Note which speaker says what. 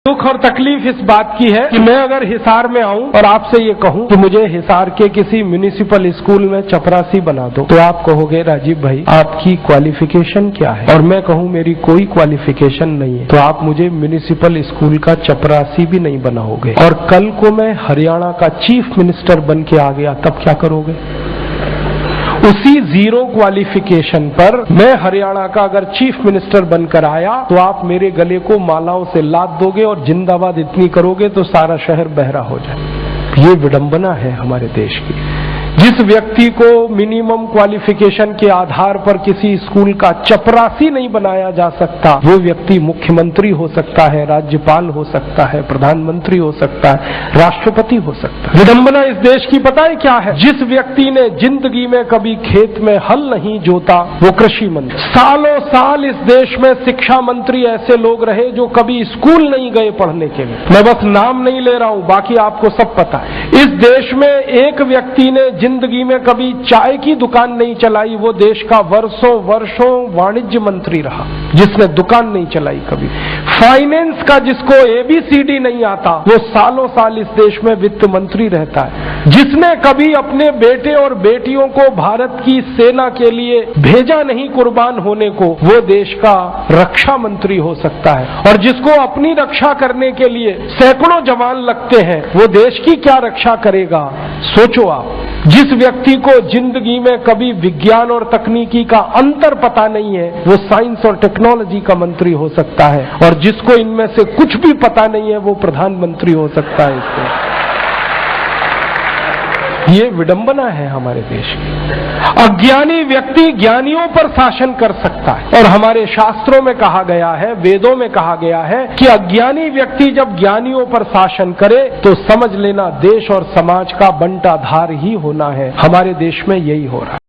Speaker 1: दुख और तकलीफ इस बात की है कि मैं अगर हिसार में आऊं और आपसे ये कहूं कि मुझे हिसार के किसी म्युनिसिपल स्कूल में चपरासी बना दो, तो आप कहोगे राजीव भाई आपकी क्वालिफिकेशन क्या है, और मैं कहूं मेरी कोई क्वालिफिकेशन नहीं है, तो आप मुझे म्युनिसिपल स्कूल का चपरासी भी नहीं बनाओगे। और कल को मैं हरियाणा का चीफ मिनिस्टर बन के आ गया, तब क्या करोगे? उसी जीरो क्वालिफिकेशन पर मैं हरियाणा का अगर चीफ मिनिस्टर बनकर आया तो आप मेरे गले को मालाओं से लाद दोगे और जिंदाबाद इतनी करोगे तो सारा शहर बहरा हो जाए। ये विडंबना है हमारे देश की। जिस व्यक्ति को मिनिमम क्वालिफिकेशन के आधार पर किसी स्कूल का चपरासी नहीं बनाया जा सकता, वो व्यक्ति मुख्यमंत्री हो सकता है, राज्यपाल हो सकता है, प्रधानमंत्री हो सकता है, राष्ट्रपति हो सकता है। विडंबना इस देश की पता है क्या है? जिस व्यक्ति ने जिंदगी में कभी खेत में हल नहीं जोता वो कृषि मंत्री। सालों साल इस देश में शिक्षा मंत्री ऐसे लोग रहे जो कभी स्कूल नहीं गए पढ़ने के लिए। मैं बस नाम नहीं ले रहा हूं, बाकी आपको सब पता है। इस देश में एक व्यक्ति ने जिंदगी में कभी चाय की दुकान नहीं चलाई, वो देश का वर्षों वर्षों वाणिज्य मंत्री रहा जिसने दुकान नहीं चलाई कभी। फाइनेंस का जिसको एबीसीडी नहीं आता वो सालों साल इस देश में वित्त मंत्री रहता है। जिसने कभी अपने बेटे और बेटियों को भारत की सेना के लिए भेजा नहीं कुर्बान होने को, वो देश का रक्षा मंत्री हो सकता है। और जिसको अपनी रक्षा करने के लिए सैकड़ों जवान लगते हैं वो देश की क्या रक्षा करेगा? सोचो आप। जिस व्यक्ति को जिंदगी में कभी विज्ञान और तकनीकी का अंतर पता नहीं है वो साइंस और टेक्नोलॉजी का मंत्री हो सकता है, और जिसको इनमें से कुछ भी पता नहीं है वो प्रधानमंत्री हो सकता है। इससे ये विडंबना है हमारे देश की। अज्ञानी व्यक्ति ज्ञानियों पर शासन कर सकता है, और हमारे शास्त्रों में कहा गया है, वेदों में कहा गया है कि अज्ञानी व्यक्ति जब ज्ञानियों पर शासन करे तो समझ लेना देश और समाज का बंटाधार ही होना है। हमारे देश में यही हो रहा है।